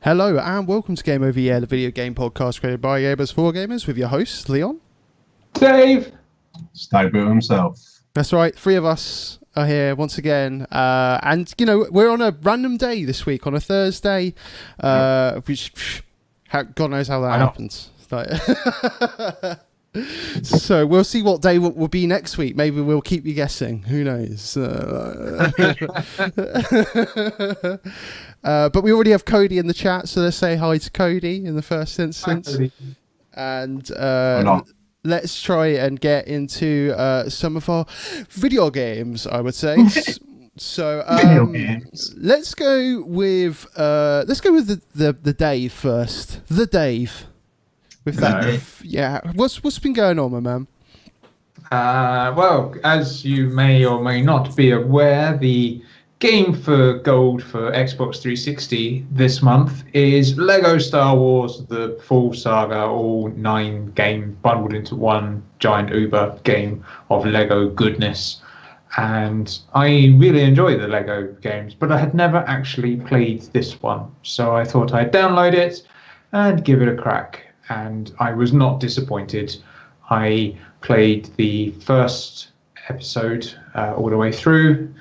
Hello and welcome to Game Over Yeah, the video game podcast created by gamers for gamers with your hosts, Leon. Dave! Stagbill himself. That's right, three of us are here once again. And, you know, we're on a random day this week, on a Thursday, which, God knows how that happens. So we'll see what day will be next week. Maybe we'll keep you guessing. Who knows? But we already have Cody in the chat, so let's say hi to Cody in the first instance. And let's try and get into some of our video games, I would say. So let's go with the Dave first. The Dave. With that, yeah. What's been going on, my man? Well, as you may or may not be aware, the game for gold for Xbox 360 this month is Lego Star Wars: The Full Saga, all 9 games bundled into one giant Uber game of Lego goodness. And I really enjoy the Lego games, but I had never actually played this one, so I thought I'd download it and give it a crack. And I was not disappointed. I played the first episode all the way through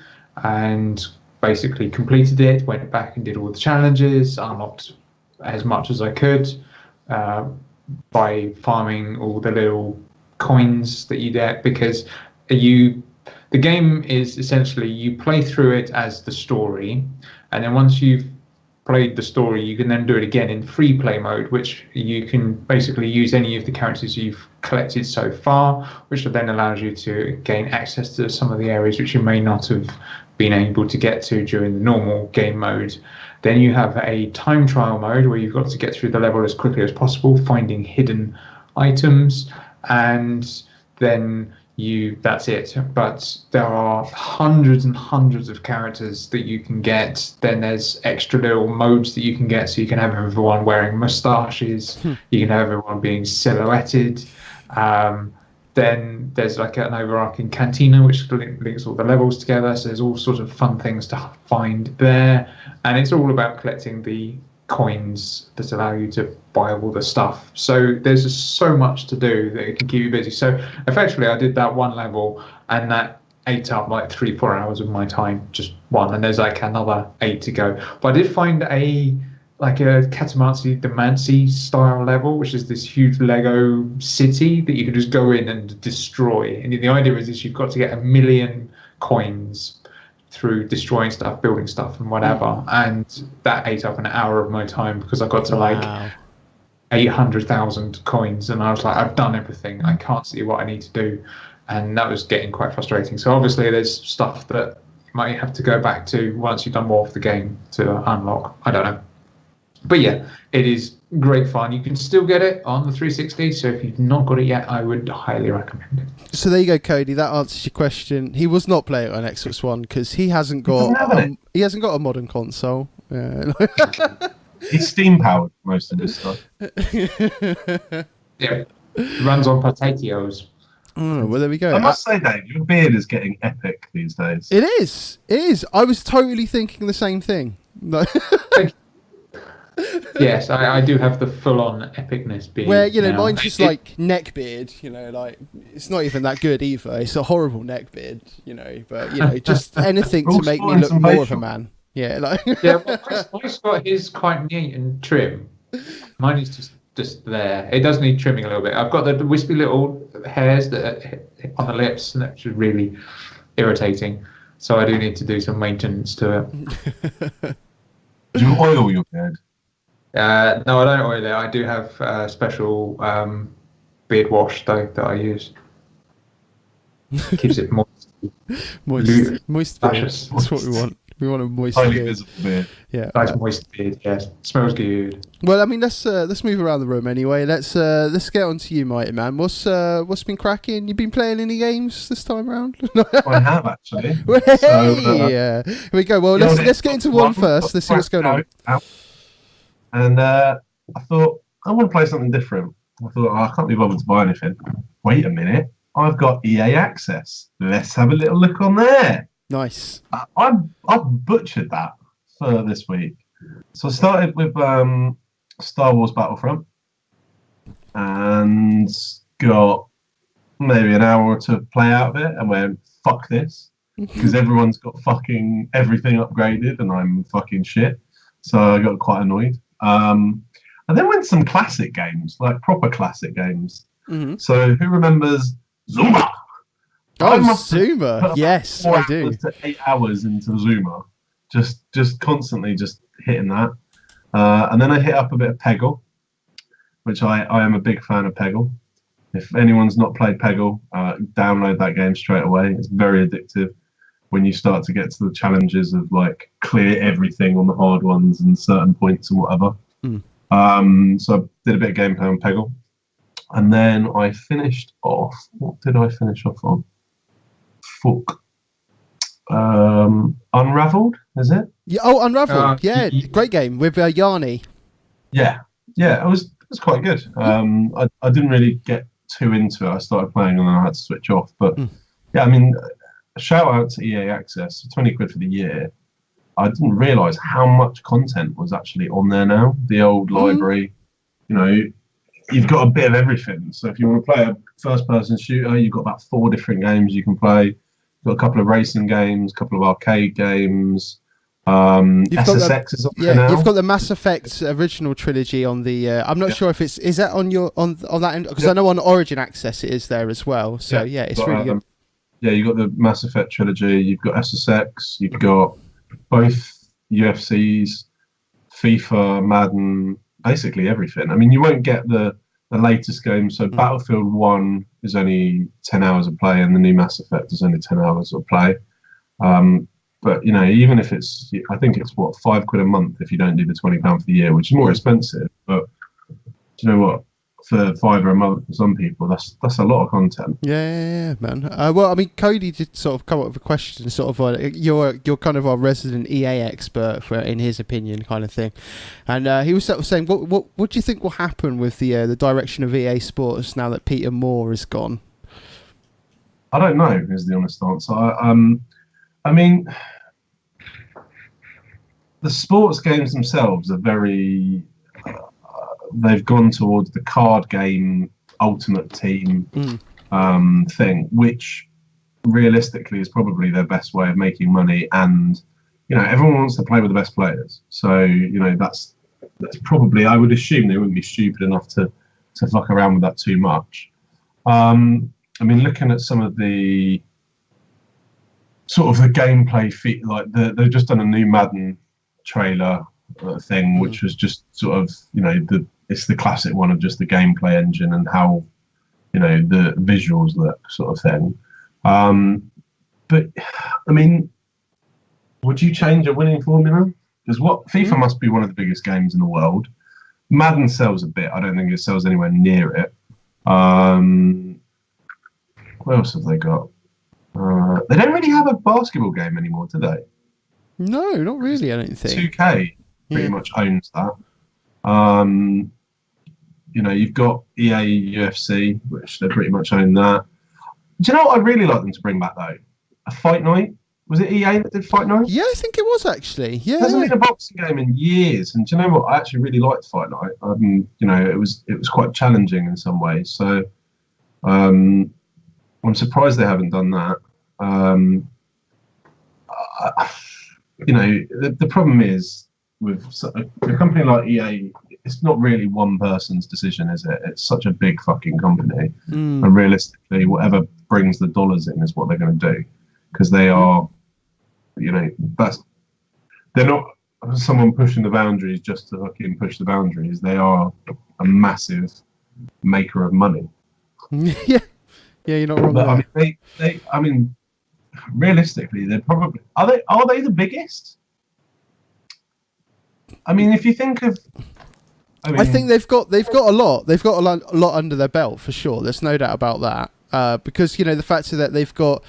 and basically completed it, went back and did all the challenges, unlocked as much as I could by farming all the little coins that you get, because the game is essentially you play through it as the story, and then once you've played the story, you can then do it again in free play mode, which you can basically use any of the characters you've collected so far, which then allows you to gain access to some of the areas which you may not have been able to get to during the normal game mode. Then you have a time trial mode where you've got to get through the level as quickly as possible, finding hidden items, and then that's it. But there are hundreds and hundreds of characters that you can get. Then there's extra little modes that you can get, so you can have everyone wearing moustaches, you can have everyone being silhouetted. Then there's like an overarching cantina which links all the levels together, so there's all sorts of fun things to find there, and it's all about collecting the coins that allow you to buy all the stuff. So there's just so much to do that it can keep you busy. So effectively I did that one level and that ate up like 3-4 hours of my time, just one, and there's like another 8 to go. But I did find a Catamancy Demancy style level, which is this huge Lego city that you can just go in and destroy. And the idea is you've got to get 1 million coins through destroying stuff, building stuff and whatever. And that ate up an hour of my time because I got to like 800,000 coins, and I was like, I've done everything, I can't see what I need to do. And that was getting quite frustrating. So obviously there's stuff that you might have to go back to once you've done more of the game to unlock. I don't know. But yeah, it is great fun. You can still get it on the 360, so if you've not got it yet, I would highly recommend it. So there you go, Cody. That answers your question. He was not playing it on Xbox One because he hasn't got a modern console. Yeah. He's steam powered most of this stuff. Yeah, it runs on potatoes. Oh, well, there we go. I must say, Dave, your beard is getting epic these days. It is. It is. I was totally thinking the same thing. Yes, I do have the full-on epicness beard. Where, you know, mine's just like neck beard, you know, like it's not even that good either. It's a horrible neck beard, you know, but, you know, just anything to make me look more of a man. Yeah, like. Yeah, well, mine's got his quite neat and trim. Mine is just there. It does need trimming a little bit. I've got the wispy little hairs that are on the lips, and that's really irritating. So I do need to do some maintenance to it. Do you oil your beard? No, I don't oil it. I do have a special beard wash though that I use. Keeps it moist. Moist beard. That's what we want. We want a moist Highly beard. visible beard. Yeah. Nice moist beard. Yes, smells good. Well, I mean, let's move around the room anyway. Let's get on to you, mighty man. What's been cracking? You been playing any games this time around? I have actually. Hey, so, here we go. Well, let's get into one first. Let's see what's going on. And I thought, I want to play something different. I thought, I can't be bothered to buy anything. Wait a minute, I've got EA Access. Let's have a little look on there. Nice. I've butchered that for this week. So I started with Star Wars Battlefront and got maybe an hour to play out of it and went, fuck this. Because everyone's got fucking everything upgraded and I'm fucking shit. So I got quite annoyed. And then went some classic games, like proper classic games. Mm-hmm. So who remembers Zuma? Oh, Zuma. Yes, I do. 8 hours into Zuma. Just constantly just hitting that. And then I hit up a bit of Peggle, which I am a big fan of Peggle. If anyone's not played Peggle, download that game straight away. It's very addictive when you start to get to the challenges of like clear everything on the hard ones and certain points and whatever. So I did a bit of gameplay on Peggle. And then I finished off. What did I finish off on? Fuck. Unraveled, is it? Yeah. Oh, Unraveled. Yeah, great game with Yanni. Yeah, it was quite good. I didn't really get too into it. I started playing and then I had to switch off. But yeah, I mean, shout out to EA Access, 20 quid for the year. I didn't realise how much content was actually on there now. The old library, you know, you've got a bit of everything. So if you want to play a first-person shooter, you've got about 4 different games you can play. You've got a couple of racing games, a couple of arcade games. SSX is on there now. You've got the Mass Effect original trilogy on the. I'm not sure if is that on your on that end, because I know on Origin Access it is there as well. So yeah, it's really good. Yeah, you've got the Mass Effect trilogy. You've got SSX. You've got both UFCs, FIFA, Madden, basically everything. I mean, you won't get the latest game. So Battlefield 1 is only 10 hours of play, and the new Mass Effect is only 10 hours of play. But you know, even if it's, I think it's what, £5 a month if you don't do the £20 for the year, which is more expensive. But do you know what? For £5 a month for some people, that's a lot of content. Yeah, man. Well, I mean, Cody did sort of come up with a question, sort of you're kind of our resident EA expert in his opinion, kind of thing, and he was sort of saying, what do you think will happen with the direction of EA Sports now that Peter Moore is gone? I don't know, is the honest answer. I mean, the sports games themselves are very. They've gone towards the card game Ultimate Team thing, which realistically is probably their best way of making money. And you know, everyone wants to play with the best players, so you know that's probably. I would assume they wouldn't be stupid enough to fuck around with that too much. I mean, looking at some of the sort of the gameplay feat, like they've just done a new Madden trailer thing, which was just sort of, you know, it's the classic one of just the gameplay engine and how, you know, the visuals look, sort of thing. But I mean, would you change a winning formula? Because FIFA must be one of the biggest games in the world. Madden sells a bit. I don't think it sells anywhere near it. What else have they got? They don't really have a basketball game anymore, do they? No, not really, I don't think. 2K pretty much owns that. You know, you've got EA UFC, which they pretty much own that. Do you know what I'd really like them to bring back, though? A Fight Night? Was it EA that did Fight Night? Yeah, I think it was, actually. Yeah. There hasn't been a boxing game in years. And do you know what? I actually really liked Fight Night. You know, it was quite challenging in some ways. So I'm surprised they haven't done that. You know, the problem is with a company like EA, it's not really one person's decision, is it? It's such a big fucking company. And realistically, whatever brings the dollars in is what they're going to do. Because they are, you know, they're not someone pushing the boundaries just to fucking push the boundaries. They are a massive maker of money. Yeah, you're not wrong. But, I mean, realistically, they're probably are they the biggest? I mean, if you think of, I think they've got a lot. They've got a lot under their belt for sure. There's no doubt about that. Because you know the fact that they've got,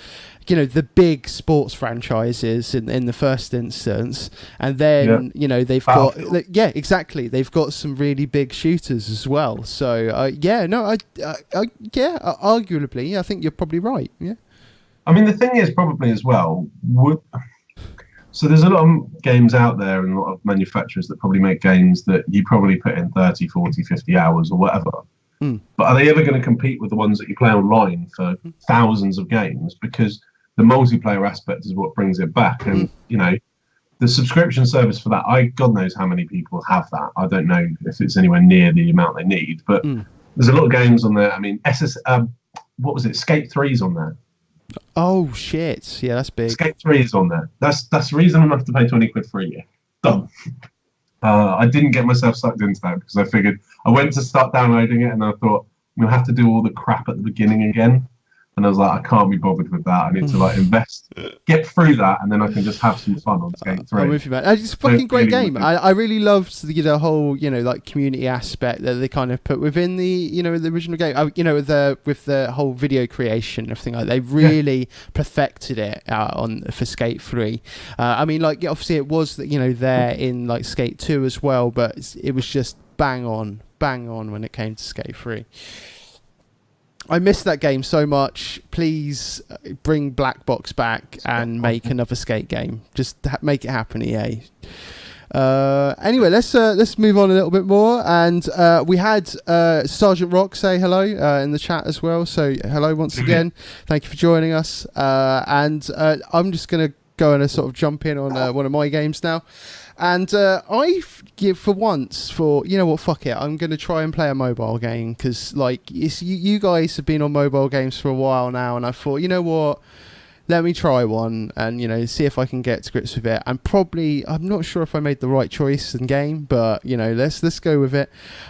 you know, the big sports franchises in the first instance, and then you know they've got exactly. They've got some really big shooters as well. So arguably, I think you're probably right. Yeah. I mean, the thing is probably as well, So there's a lot of games out there and a lot of manufacturers that probably make games that you probably put in 30, 40, 50 hours or whatever. But are they ever going to compete with the ones that you play online for thousands of games? Because the multiplayer aspect is what brings it back. And, you know, the subscription service for that, God knows how many people have that. I don't know if it's anywhere near the amount they need. But there's a lot of games on there. I mean, what was it? Skate 3's on there. Oh, shit. Yeah, that's big. Skate 3 is on there. That's reason enough to pay 20 quid for a year. Done. I didn't get myself sucked into that because I figured I went to start downloading it and I thought I'm going to have to do all the crap at the beginning again. And I was like, I can't be bothered with that. I need to like invest, get through that, and then I can just have some fun on Skate 3. I'm with you, man. It's a fucking great game. I really loved the whole, you know, like community aspect that they kind of put within the, you know, the original game. You know, with the whole video creation and everything like that. They really perfected it for Skate 3. I mean, like obviously it was, you know, there in like Skate 2 as well, but it was just bang on when it came to Skate 3. I miss that game so much. Please bring Black Box back and make another skate game. Just make it happen, EA. Anyway, let's move on a little bit more. And we had Sgt Rock say hello in the chat as well. So hello once again. Thank you for joining us. And I'm just going to go and sort of jump in on one of my games now. And for once, you know what, fuck it, I'm going to try and play a mobile game because, like, you guys have been on mobile games for a while now, and I thought, you know what, let me try one and, you know, see if I can get to grips with it. And probably, I'm not sure if I made the right choice in game, but, you know, let's go with it.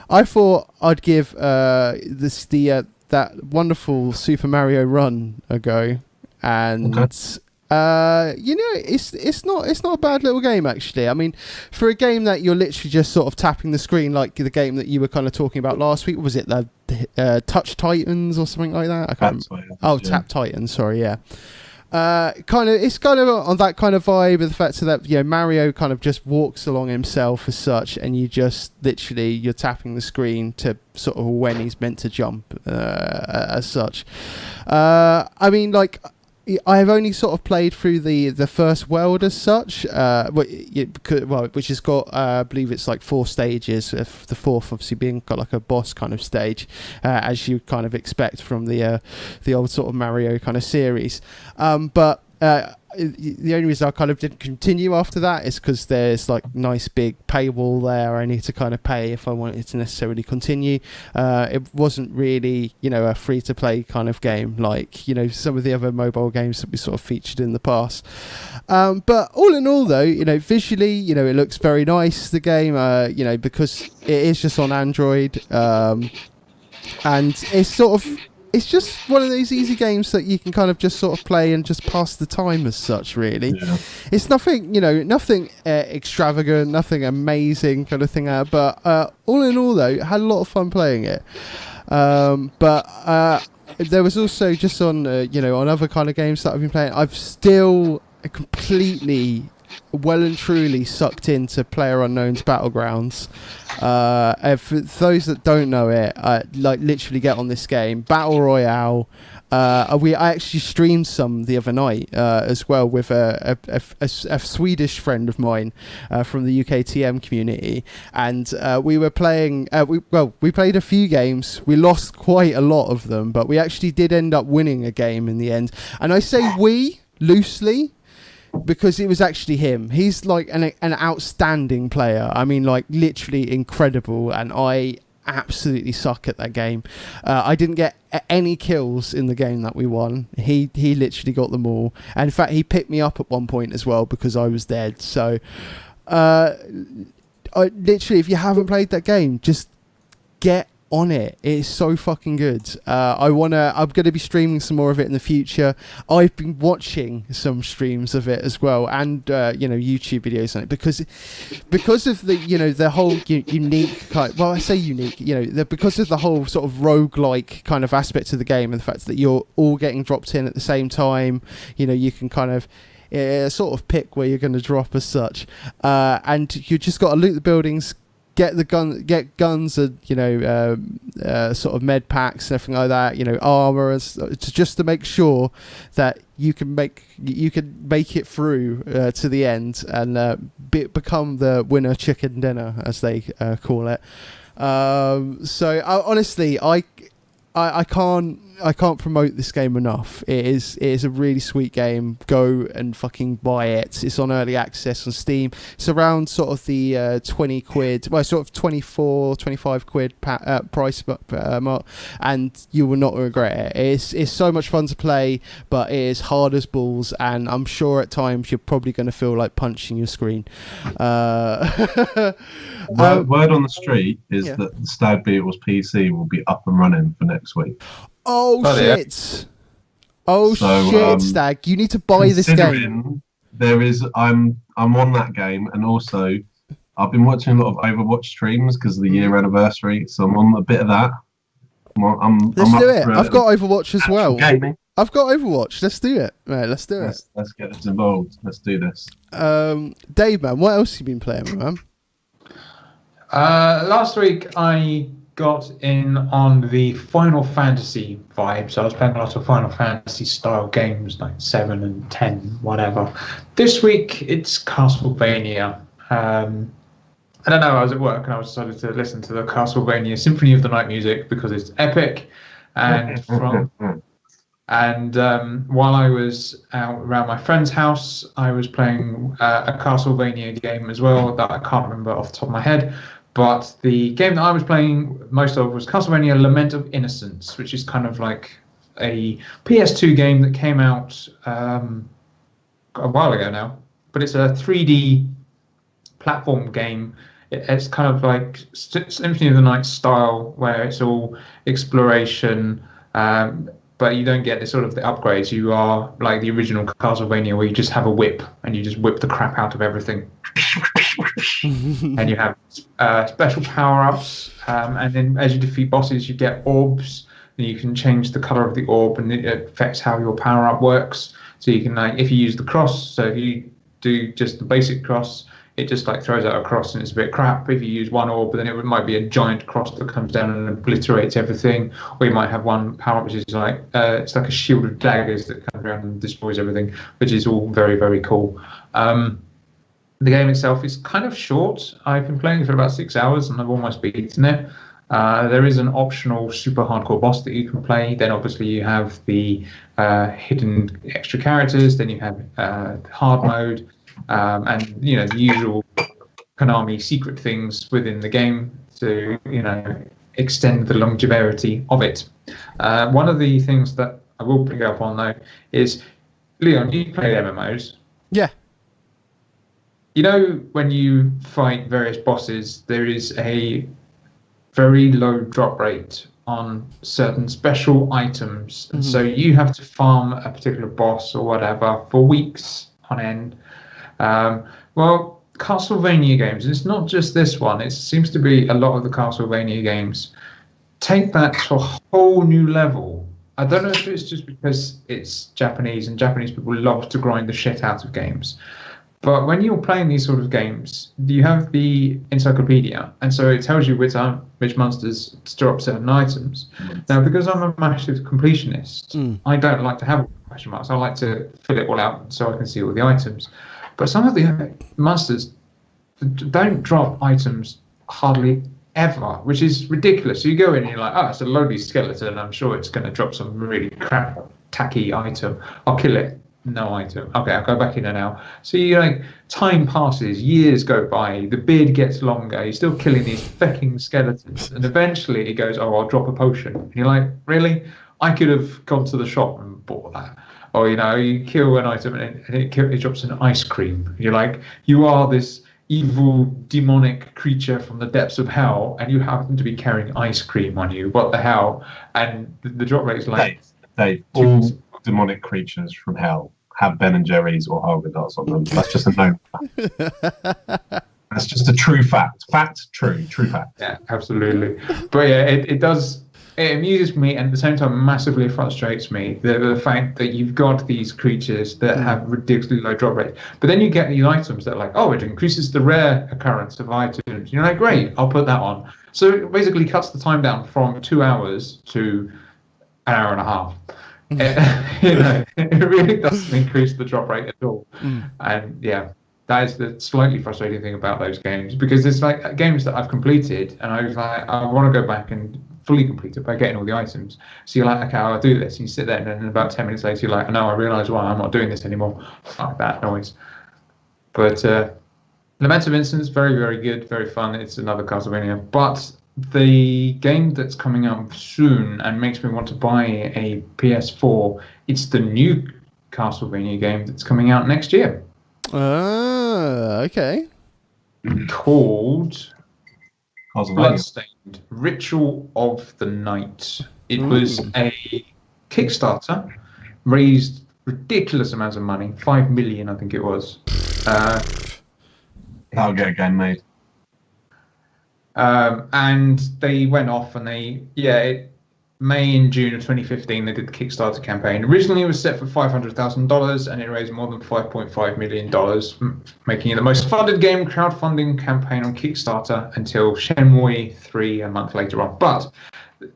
I thought I'd give that wonderful Super Mario Run a go, and... Okay. You know, it's not a bad little game actually. I mean, for a game that you're literally just sort of tapping the screen, like the game that you were kind of talking about last week, was it the Touch Titans or something like that? I can't remember. Oh, yeah. Tap Titans. Sorry, yeah. It's kind of on that kind of vibe of the fact that, you know, Mario kind of just walks along himself as such, and you just literally you're tapping the screen to sort of when he's meant to jump as such. I mean, like, I've only sort of played through the first world as such, which has got, I believe it's like 4 stages, the fourth obviously being got like a boss kind of stage, as you kind of expect from the old sort of Mario kind of series. But the only reason I kind of didn't continue after that is because there's like nice big paywall there. I need to kind of pay if I wanted to necessarily continue. It wasn't really, you know, a free to play kind of game like, you know, some of the other mobile games that we sort of featured in the past. But all in all though, you know, visually, you know, it looks very nice, the game, you know, because it is just on Android, and it's sort of, it's just one of those easy games that you can kind of just sort of play and just pass the time as such, really. Yeah. It's nothing, you know, nothing extravagant, nothing amazing kind of thing, but all in all, though, I had a lot of fun playing it. But there was also just on, you know, on other kind of games that I've been playing, I've still completely well and truly sucked into PlayerUnknown's Battlegrounds. For those that don't know it, like literally get on this game, Battle Royale. I actually streamed some the other night as well with a Swedish friend of mine from the UKTM community, and we were playing. We played a few games. We lost quite a lot of them, but we actually did end up winning a game in the end. And I say we loosely, because it was actually him. He's like an outstanding player. I mean, like literally incredible. And I absolutely suck at that game. I didn't get any kills in the game that we won. He literally got them all. And in fact, he picked me up at one point as well because I was dead. So, literally, if you haven't played that game, just get on it. It's so fucking good. I'm going to be streaming some more of it in the future. I've been watching some streams of it as well, and you know, YouTube videos on it because of the, you know, the whole unique kind. Well, I say unique, you know, because of the whole sort of roguelike kind of aspect of the game, and the fact that you're all getting dropped in at the same time. You know, you can kind of sort of pick where you're going to drop as such, and you just got to loot the buildings, get guns and sort of med packs and everything like that, armor, just to make sure that you can make it through to the end and become the winner chicken dinner, as they call it. So honestly, I can't promote this game enough. It is a really sweet game. Go and fucking buy it. It's on early access on Steam. It's around sort of the 20 quid, well, sort of 24, 25 quid price mark, and you will not regret it. It's so much fun to play, but it is hard as balls, and I'm sure at times you're probably going to feel like punching your screen. Word on the street is that the Stag Beetles PC will be up and running for next week. Oh shit! Yeah. Oh so, shit, Stag! You need to buy this game. There is, I'm on that game, and also I've been watching a lot of Overwatch streams because of the year anniversary. So I'm on a bit of that. Let's do it. I've got Overwatch as well. Gaming. I've got Overwatch. Let's do it. Right, let's do it. Let's get us involved. Let's do this. Dave, man, what else have you been playing, man? Last week I got in on the Final Fantasy vibe, so I was playing a lot of Final Fantasy style games like 7 and 10, whatever. This week it's Castlevania. I don't know, I was at work and I decided to listen to the Castlevania Symphony of the Night music because it's epic. And while I was out around my friend's house, I was playing a Castlevania game as well that I can't remember off the top of my head. But the game that I was playing most of was Castlevania Lament of Innocence, which is kind of like a PS2 game that came out a while ago now. But it's a 3D platform game. It's kind of like Symphony of the Night style, where it's all exploration, but you don't get the sort of the upgrades. You are like the original Castlevania, where you just have a whip and you just whip the crap out of everything. And you have special power-ups, and then as you defeat bosses you get orbs, and you can change the color of the orb and it affects how your power-up works. So you can, like, if you use the cross, so if you do just the basic cross, it just like throws out a cross and it's a bit crap. If you use one orb, then it might be a giant cross that comes down and obliterates everything. Or you might have one power-up which is like it's like a shield of daggers that comes around and destroys everything, which is all very, very cool. The game itself is kind of short. I've been playing it for about 6 hours and I've almost beaten it. There is an optional super hardcore boss that you can play. Then obviously you have the hidden extra characters. Then you have hard mode, and the usual Konami secret things within the game to extend the longevity of it. One of the things that I will pick up on though is, Leon, you play MMOs? Yeah. When you fight various bosses, there is a very low drop rate on certain special items. And so you have to farm a particular boss or whatever for weeks on end. Well, Castlevania games, and it's not just this one, it seems to be a lot of the Castlevania games, take that to a whole new level. I don't know if it's just because it's Japanese and Japanese people love to grind the shit out of games. But when you're playing these sort of games, you have the encyclopedia, and so it tells you which monsters to drop certain items. Now, because I'm a massive completionist, I don't like to have question marks. I like to fill it all out so I can see all the items. But some of the monsters don't drop items hardly ever, which is ridiculous. So you go in and you're like, oh, it's a lowly skeleton. I'm sure it's going to drop some really crap, tacky item. I'll kill it. No item. Okay, I'll go back in there now. So time passes, years go by, the beard gets longer, you're still killing these fucking skeletons, and eventually it goes, oh, I'll drop a potion. And you're like, really? I could have gone to the shop and bought that. Or, you kill an item and it drops an ice cream. And you're like, you are this evil, demonic creature from the depths of hell, and you happen to be carrying ice cream on you. What the hell? And the drop rate is like... all demonic creatures from hell have Ben and Jerry's or Haagen-Dazs on them. That's just a known fact. That's just a true fact. True fact. Yeah, absolutely. But yeah, it does it amuses me, and at the same time massively frustrates me the fact that you've got these creatures that have ridiculously low drop rates, but then you get these items that are like, oh, it increases the rare occurrence of items. You're like, great, I'll put that on. So it basically cuts the time down from 2 hours to an hour and a half. It really doesn't increase the drop rate at all. And yeah, that is the slightly frustrating thing about those games, because it's like games that I've completed and I was like, I want to go back and fully complete it by getting all the items. So you're like, okay, I'll do this. And you sit there, and then about 10 minutes later, you're like, no, I realise why I'm not doing this anymore. Like that noise. But Lament of Innocence, very, very good, very fun. It's another Castlevania. But the game that's coming out soon and makes me want to buy a PS4, it's the new Castlevania game that's coming out next year. Okay. Called Bloodstained Ritual of the Night. It was a Kickstarter, raised ridiculous amounts of money, 5 million, I think it was. That'll get a game made. And they went off and May and June of 2015, they did the Kickstarter campaign. Originally, it was set for $500,000, and it raised more than $5.5 million, making it the most funded game crowdfunding campaign on Kickstarter until Shenmue 3 a month later on. But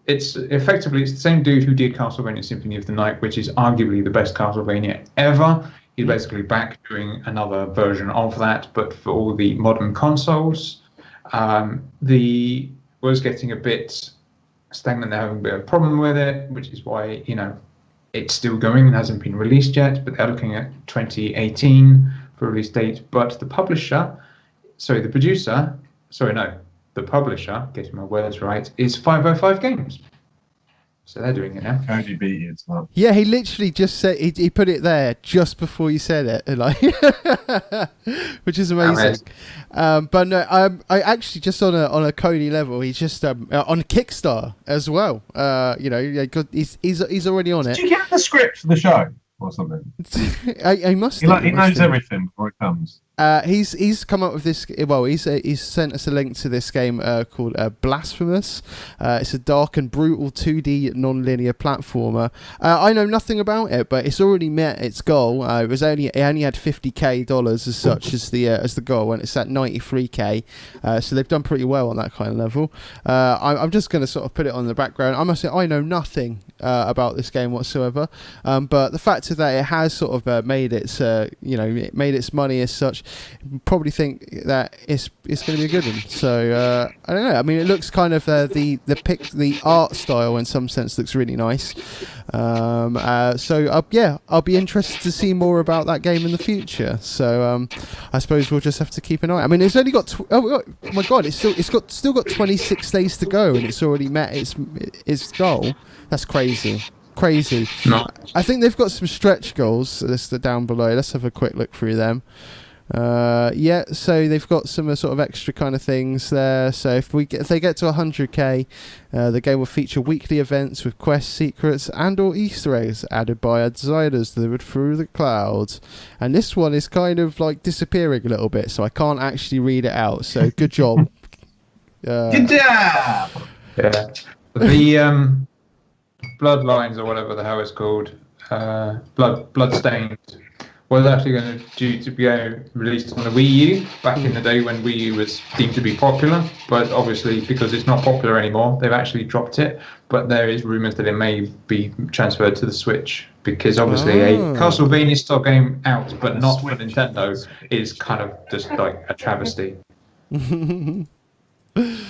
it's the same dude who did Castlevania Symphony of the Night, which is arguably the best Castlevania ever. He's basically back doing another version of that, but for all the modern consoles. Was getting a bit stagnant. They're having a bit of a problem with it, which is why it's still going and hasn't been released yet. But they're looking at 2018 for release date. But the publisher, getting my words right, is 505 Games. So they're doing it now. Cody beat you. It's not. Yeah, he literally just said he put it there just before you said it, like, which is amazing. But no, I actually just on a Cody level, he's just on Kickstarter as well. He's already on it. Did you get the script for the show or something? I must. He knows everything before it comes. He's come up with this. Well, he's sent us a link to this game called Blasphemous. It's a dark and brutal 2D non-linear platformer. I know nothing about it, but it's already met its goal. It only had $50,000 as such as the goal, and it's at $93K. So they've done pretty well on that kind of level. I'm just going to sort of put it on the background. I must say I know nothing about this game whatsoever, but the fact of that it has sort of made its money as such. Probably think that it's going to be a good one. So I don't know. I mean, it looks kind of the art style in some sense looks really nice. I'll be interested to see more about that game in the future. So I suppose we'll just have to keep an eye. I mean, it's only got oh my god, it's still got 26 days to go, and it's already met its goal. That's crazy. No. I think they've got some stretch goals listed down below. Let's have a quick look through them. So they've got some sort of extra kind of things there. So if they get to 100k, the game will feature weekly events with quest secrets and or Easter eggs added by designers delivered through the clouds. And this one is kind of like disappearing a little bit, so I can't actually read it out. So good job. Good job. Yeah. The Bloodlines or whatever the hell it's called, Bloodstained, was actually going to be released on the Wii U back in the day when Wii U was deemed to be popular, but obviously because it's not popular anymore, they've actually dropped it. But there is rumours that it may be transferred to the Switch, because obviously a Castlevania style game out but not for Nintendo is kind of just like a travesty.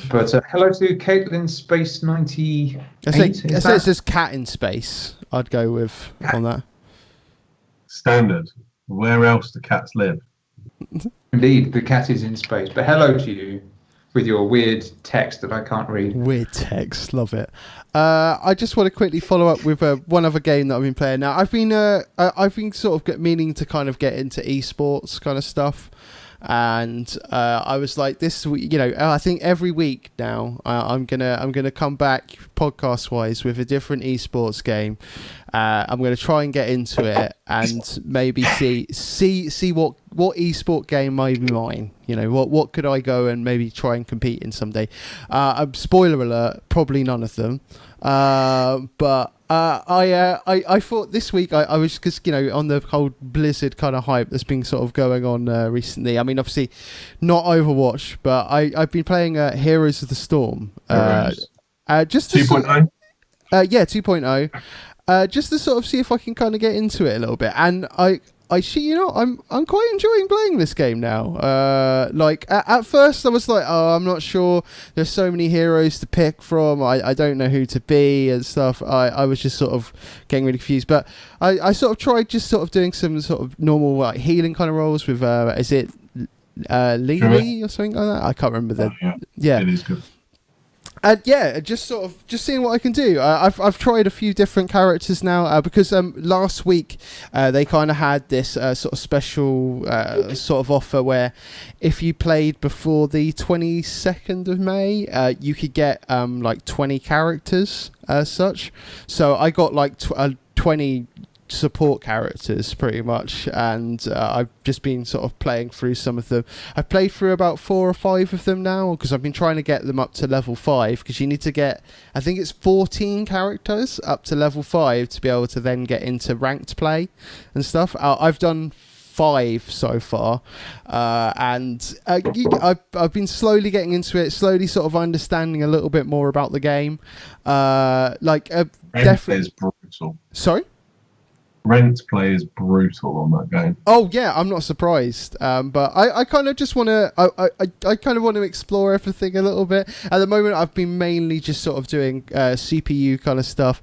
But hello to Caitlin Space 98. It says cat in space. I'd go with on that. Standard. Where else do cats live? Indeed, the cat is in space. But hello to you with your weird text that I can't read. Weird text, love it. I just want to quickly follow up with one other game that I've been playing. Now, I've been sort of meaning to kind of get into esports kind of stuff. and I was like, this week, I think every week now I'm gonna come back podcast wise with a different esports game. I'm going to try and get into it and maybe see what esport game might be mine. What could I go and maybe try and compete in someday. Spoiler alert, probably none of them. But I thought this week I was, because on the whole Blizzard kind of hype that's been sort of going on recently. I mean, obviously not Overwatch, but I've been playing Heroes of the Storm. Just 2.0. Yeah, 2.0. Just to sort of see if I can kind of get into it a little bit, and I'm quite enjoying playing this game now. Like at first I was like, oh, I'm not sure. There's so many heroes to pick from. I don't know who to be and stuff. I was just sort of getting really confused. But I sort of tried just sort of doing some sort of normal like healing kind of roles with is it Lee or something like that? I can't remember yeah. It is good. And just seeing what I can do. I've tried a few different characters now because last week they kind of had this sort of special sort of offer where if you played before the 22nd of May, you could get like 20 characters as such. So I got like 20 support characters pretty much, and I've just been sort of playing through some of them. I've played through about 4 or 5 of them now because I've been trying to get them up to level 5, because you need to get, I think it's 14 characters up to level 5 to be able to then get into ranked play and stuff. I've done 5 so far, and I've been slowly getting into it, slowly sort of understanding a little bit more about the game. Definitely is brutal. Sorry? Rent play is brutal on that game. Oh yeah, I'm not surprised. But I kind of just want to. I kind of want to explore everything a little bit. At the moment, I've been mainly just sort of doing CPU kind of stuff,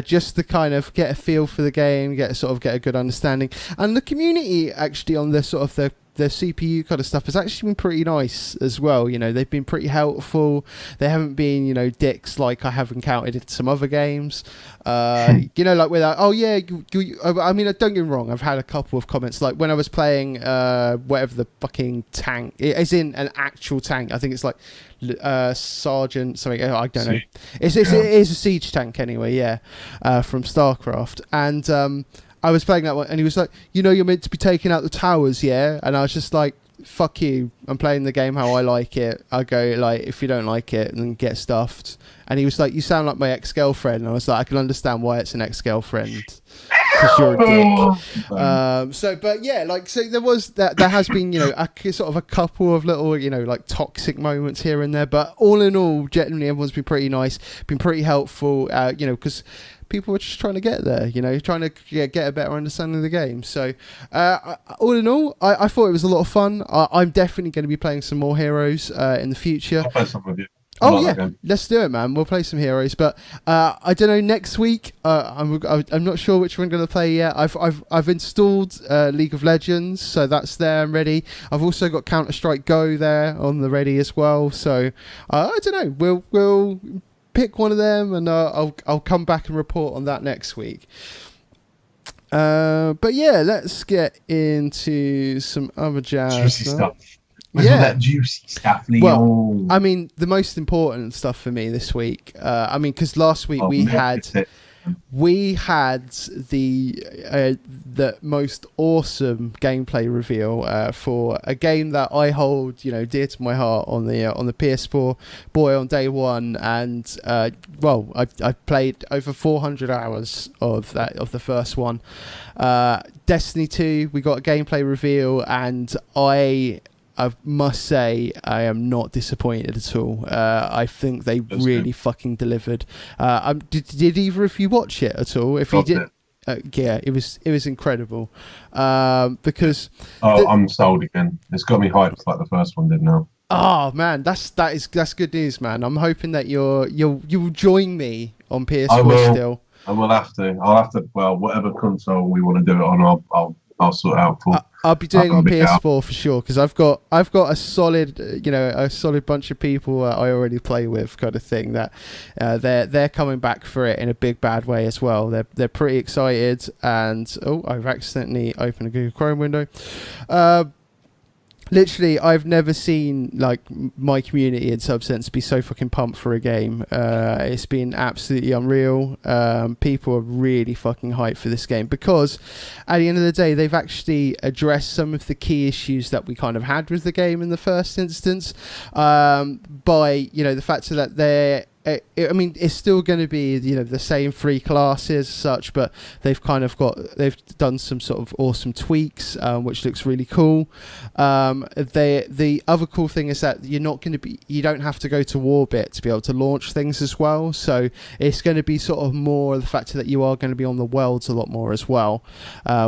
just to kind of get a feel for the game, get a good understanding. And the community actually on the sort of the CPU kind of stuff has actually been pretty nice as well. They've been pretty helpful. They haven't been, dicks like I have encountered in some other games. Like with that, oh yeah, I mean, don't get me wrong, I've had a couple of comments, like when I was playing whatever the fucking tank, it is in an actual tank, I think it's like Sergeant something, I don't know. It is a siege tank anyway, from StarCraft, and I was playing that one, and he was like, you're meant to be taking out the towers, yeah? And I was just like, fuck you, I'm playing the game how I like it. I go, like, if you don't like it, then get stuffed. And he was like, you sound like my ex-girlfriend. And I was like, I can understand why it's an ex-girlfriend, because you're a dick. So there was that. There has been, sort of a couple of little, like toxic moments here and there. But all in all, generally, everyone's been pretty nice, been pretty helpful, because people were just trying to get there, trying to get a better understanding of the game. So, all in all, I thought it was a lot of fun. I'm definitely going to be playing some more Heroes in the future. I'll play some with you. Oh yeah, let's do it, man. We'll play some Heroes, but I don't know. Next week, I'm not sure which one I'm going to play yet. I've installed League of Legends, so that's there and ready. I've also got Counter-Strike Go there on the ready as well. So I don't know. We'll pick one of them, and I'll come back and report on that next week. But yeah, let's get into some other jazz. Juicy stuff. That juicy stuff, Leo. Well, I mean, the most important stuff for me this week. Because last week we had the most awesome gameplay reveal for a game that I hold, dear to my heart on the PS4 on day one, and I've played over 400 hours of the first one. Destiny 2, we got a gameplay reveal, and I must say I am not disappointed at all. I think they really fucking delivered. Did either of you watch it at all? If you did, yeah, it was incredible. Because I'm sold again. It's got me hyped like the first one did now. Oh man, that's good news, man. I'm hoping that you'll join me on PS4 still. I will have to. I'll have to. Well, whatever console we want to do it on, I'll sort out for. I'll be doing it on PS4 for sure, because I've got a solid bunch of people I already play with, kind of thing, that they're coming back for it in a big bad way as well. They're pretty excited, and I've accidentally opened a Google Chrome window. Literally, I've never seen like my community in some sense be so fucking pumped for a game. It's been absolutely unreal. People are really fucking hyped for this game because at the end of the day, they've actually addressed some of the key issues that we kind of had with the game in the first instance, by the fact that they're I mean, it's still going to be the same 3 classes as such, but they've done some sort of awesome tweaks, which looks really cool. The other cool thing is that you don't have to go to Warbit to be able to launch things as well. So it's going to be sort of more the fact that you are going to be on the worlds a lot more as well,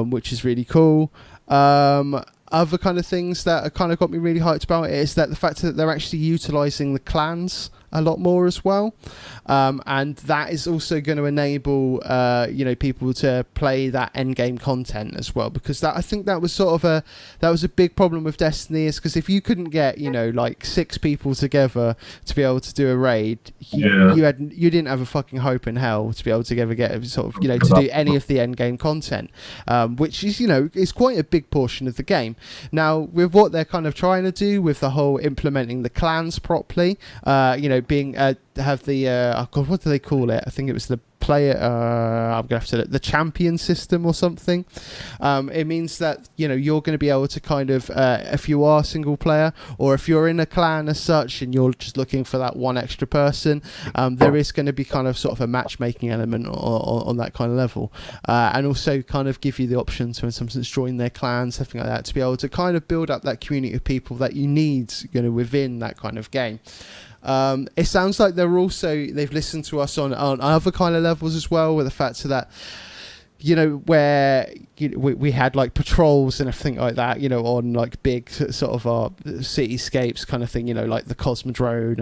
which is really cool. Other kind of things that kind of got me really hyped about it is that the fact that they're actually utilising the clans a lot more as well, and that is also going to enable people to play that end game content as well, because I think that was a big problem with Destiny, is because if you couldn't get like 6 people together to be able to do a raid, you didn't have a fucking hope in hell to be able to ever get sort of to do any of the end game content, which is is quite a big portion of the game. Now with what they're kind of trying to do with the whole implementing the clans properly, being have the what do they call it? I think it was the player. I'm gonna have to the champion system or something. It means that you're going to be able to kind of if you are single player or if you're in a clan as such and you're just looking for that one extra person, there is going to be kind of sort of a matchmaking element on that kind of level, and also kind of give you the option to in some sense join their clans, something like that, to be able to kind of build up that community of people that you need within that kind of game. It sounds like they've listened to us on other kind of levels as well, with the fact that where we had like patrols and everything like that, on like big sort of our cityscapes kind of thing, like the Cosmodrome,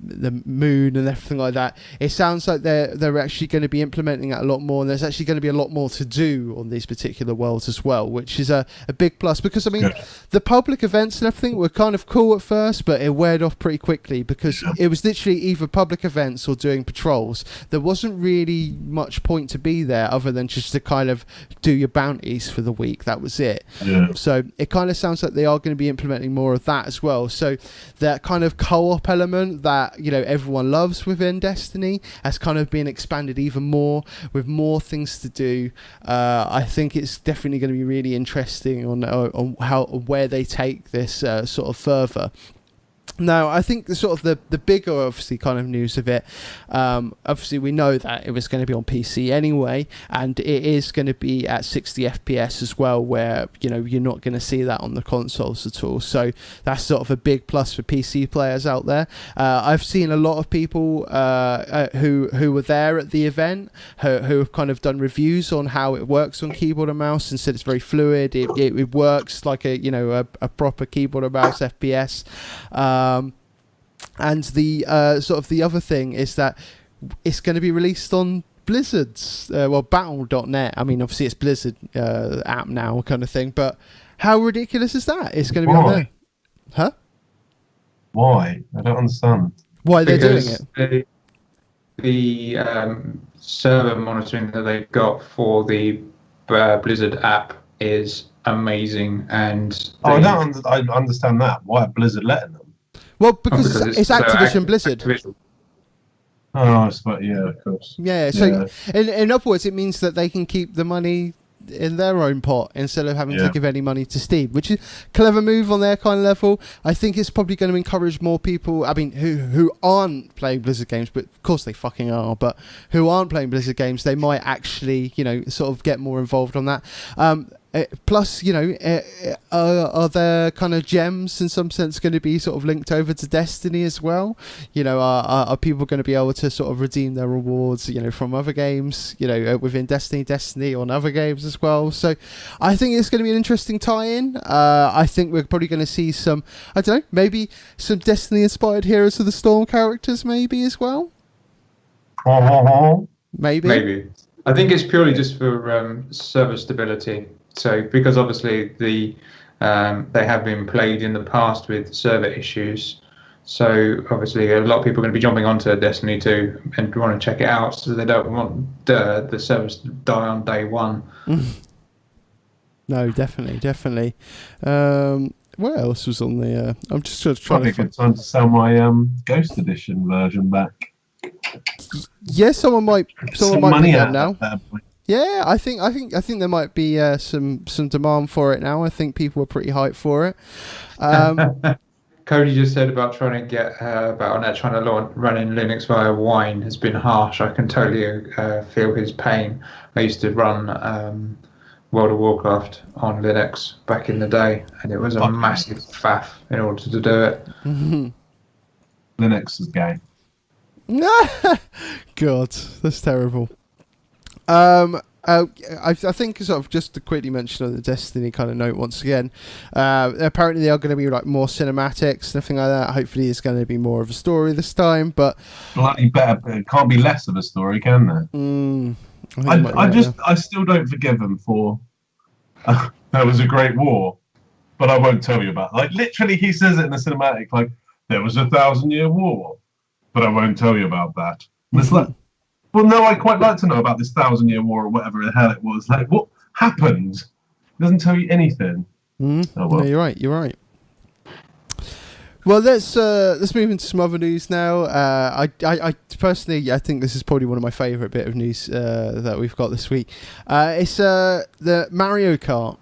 the moon and everything like that. It sounds like they're actually going to be implementing it a lot more, and there's actually going to be a lot more to do on these particular worlds as well, which is a big plus, because I mean the public events and everything were kind of cool at first, but it weared off pretty quickly because it was literally either public events or doing patrols. There wasn't really much point to be there other than just to kind of do your bounties for the week. That was it. So it kind of sounds like they are going to be implementing more of that as well. So that kind of co-op element that everyone loves within Destiny has kind of been expanded even more with more things to do. I think it's definitely going to be really interesting on where they take this sort of further. Now, I think the bigger, obviously, kind of news of it, obviously we know that it was going to be on PC anyway, and it is going to be at 60 FPS as well, where, you're not going to see that on the consoles at all. So that's sort of a big plus for PC players out there. I've seen a lot of people who were there at the event who have kind of done reviews on how it works on keyboard and mouse and said it's very fluid. It works like a proper keyboard and mouse FPS. And the sort of the other thing is that it's going to be released on Blizzard's Battle.net. I mean, obviously it's Blizzard app now, kind of thing. But how ridiculous is that? It's going to be on there, huh? Why? I don't understand. Why they're doing it? The server monitoring that they've got for the Blizzard app is amazing, and I understand that. Why are Blizzard letting them? Well, because it's Activision Blizzard. Oh, I suppose, yeah, of course. Yeah, so in other words, it means that they can keep the money in their own pot instead of having to give any money to Steam, which is a clever move on their kind of level. I think it's probably going to encourage more people, I mean, who aren't playing Blizzard games, but of course they fucking are, but who aren't playing Blizzard games, they might actually, sort of get more involved on that. Plus, are there kind of gems in some sense going to be sort of linked over to Destiny as well? Are people going to be able to sort of redeem their rewards, from other games, within Destiny on other games as well? So I think it's going to be an interesting tie-in. I think we're probably going to see some, I don't know, maybe some Destiny-inspired Heroes of the Storm characters maybe as well? Maybe. I think it's purely just for server stability. So, because obviously they have been plagued in the past with server issues, so obviously a lot of people are going to be jumping onto Destiny 2 and want to check it out, so they don't want the servers to die on day one. No, definitely. what else was on the? I'm just trying Probably to a good time to sell my Ghost Edition version back. Yeah, someone might money be out now. There. Yeah, I think there might be some demand for it now. I think people are pretty hyped for it. Cody just said about trying to get trying to run in Linux via Wine has been harsh. I can totally feel his pain. I used to run World of Warcraft on Linux back in the day, and it was a massive faff in order to do it. Linux is gay. God, that's terrible. I think sort of just to quickly mention on the Destiny kind of note once again, apparently there are going to be like more cinematics and everything like that. Hopefully it's going to be more of a story this time, but Bloody better. It can't be less of a story, can there? I still don't forgive them for there was a great war, but I won't tell you about it. Like literally he says it in the cinematic, like there was a 1,000-year war, but I won't tell you about that. And it's like, well, no, I'd quite like to know about this 1,000-year war or whatever the hell it was. Like, what happened? It doesn't tell you anything. Oh, well. No, you're right. Well, let's move into some other news now. I personally, I think this is probably one of my favourite bit of news that we've got this week. It's the Mario Kart.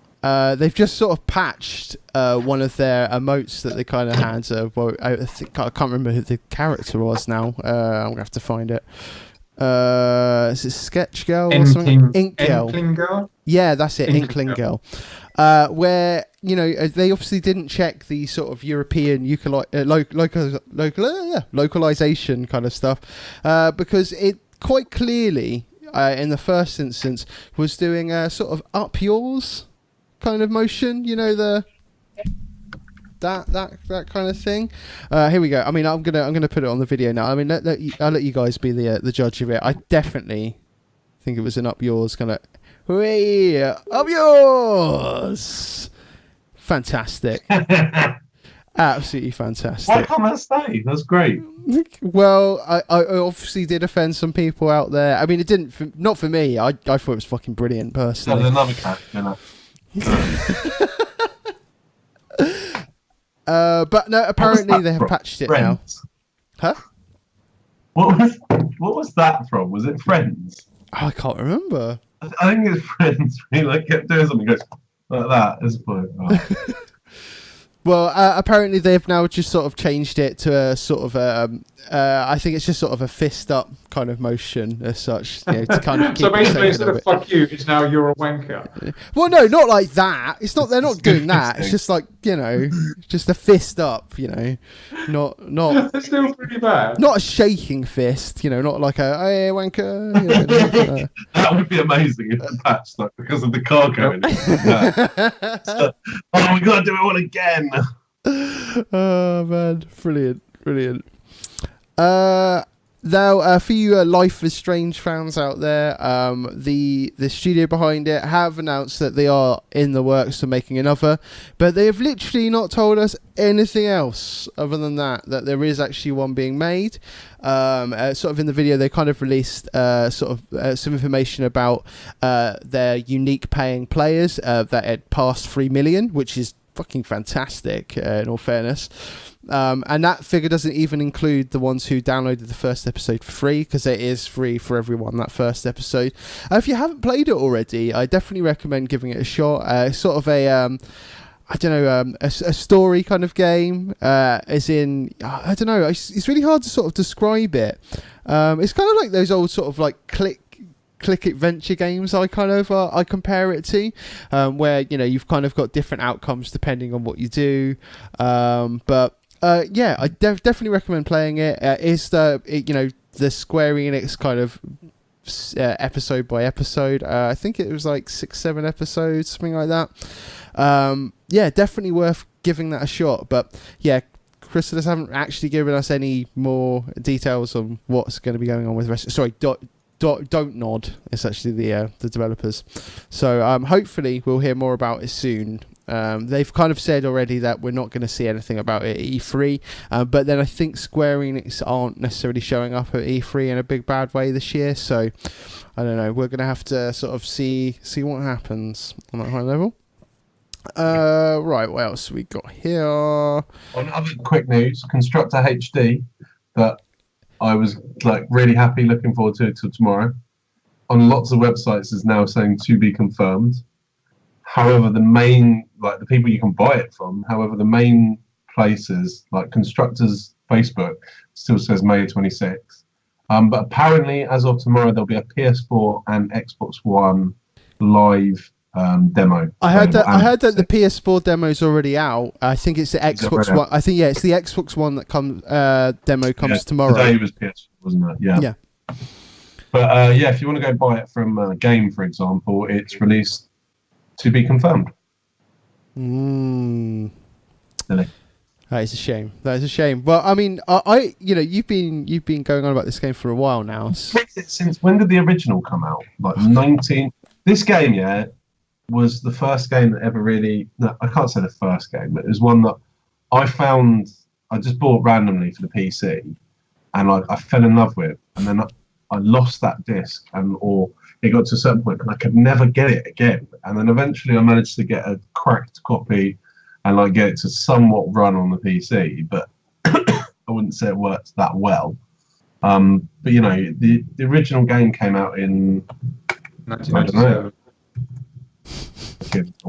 They've just sort of patched one of their emotes that they kind of had. I can't remember who the character was now. I'm gonna have to find it. Is it Sketch Girl or something? Ink Girl. Yeah, that's it. Inkling Girl. Where they obviously didn't check the sort of European localization kind of stuff, because it quite clearly in the first instance was doing a sort of up yours kind of motion. That kind of thing. Here we go. I mean, I'm gonna put it on the video now. I mean, I'll let you guys be the judge of it. I definitely think it was an up yours kind of. Hooray! Up yours! Fantastic. Absolutely fantastic. Why can't that stay? That's great. Well, I obviously did offend some people out there. I mean, it didn't. Not for me. I thought it was fucking brilliant personally. There's another character. But no, apparently they have patched it Friends? now. Huh? What was that from? Was it Friends? Oh, I can't remember. I think it's Friends. He kept doing something, goes like that. It's like, Well, apparently they've now just sort of changed it to a sort of I think it's just sort of a fist up kind of motion as such, to kind of keep so basically it instead of fuck you, it's now you're a wanker. Well, no, not like that. It's not. They're not doing that. It's just like just a fist up. Not. That's still pretty bad. Not a shaking fist. Not like a hey wanker. That would be amazing if the patch stuck because of the cargo. We gotta do it all again. Oh man, brilliant. Now, for you Life is Strange fans out there, the studio behind it have announced that they are in the works of making another, but they have literally not told us anything else other than that there is actually one being made. Sort of in the video, they kind of released some information about their unique paying players that had passed 3 million, which is fucking fantastic, in all fairness. And that figure doesn't even include the ones who downloaded the first episode for free, because it is free for everyone, that first episode. If you haven't played it already, I definitely recommend giving it a shot. Sort of a story kind of game, as in, I don't know, it's really hard to sort of describe it. It's kind of like those old sort of like click adventure games I compare it to, where you've kind of got different outcomes depending on what you do, but I definitely recommend playing it. It's the Square Enix kind of episode by episode. I think it was like 6-7 episodes, something like that. Definitely worth giving that a shot. But yeah, Crystalis haven't actually given us any more details on what's going to be going on with the rest. Sorry, Don't Nod. It's actually the developers. So hopefully we'll hear more about it soon. They've kind of said already that we're not going to see anything about it at E3, but then I think Square Enix aren't necessarily showing up at E3 in a big bad way this year. So I don't know. We're going to have to sort of see what happens on that high level. Right, what else we got here? On other quick news, Constructor HD, that I was like really happy, looking forward to it till tomorrow. On lots of websites is now saying to be confirmed. However, the main, like the people you can buy it from, however, the main places like Constructors Facebook still says May 26th. But apparently, as of tomorrow, there'll be a PS4 and Xbox One live demo. I heard that the PS4 demo's already out. I think it's the Xbox One. I think it's the Xbox One that comes demo comes tomorrow. Today was PS4, wasn't it? Yeah. Yeah. But if you want to go buy it from Game, for example, it's released to be confirmed. Silly. That is a shame. Well, I mean, you've been going on about this game for a while now. Since when did the original come out? Like 19. This game, was the first game that ever really. No, I can't say the first game, but it was one that I found. I just bought randomly for the PC, and I fell in love with, and then I lost that disc, or it got to a certain point, and I could never get it again. And then eventually, I managed to get a cracked copy, and like get it to somewhat run on the PC, but I wouldn't say it worked that well. But the original game came out in 1997.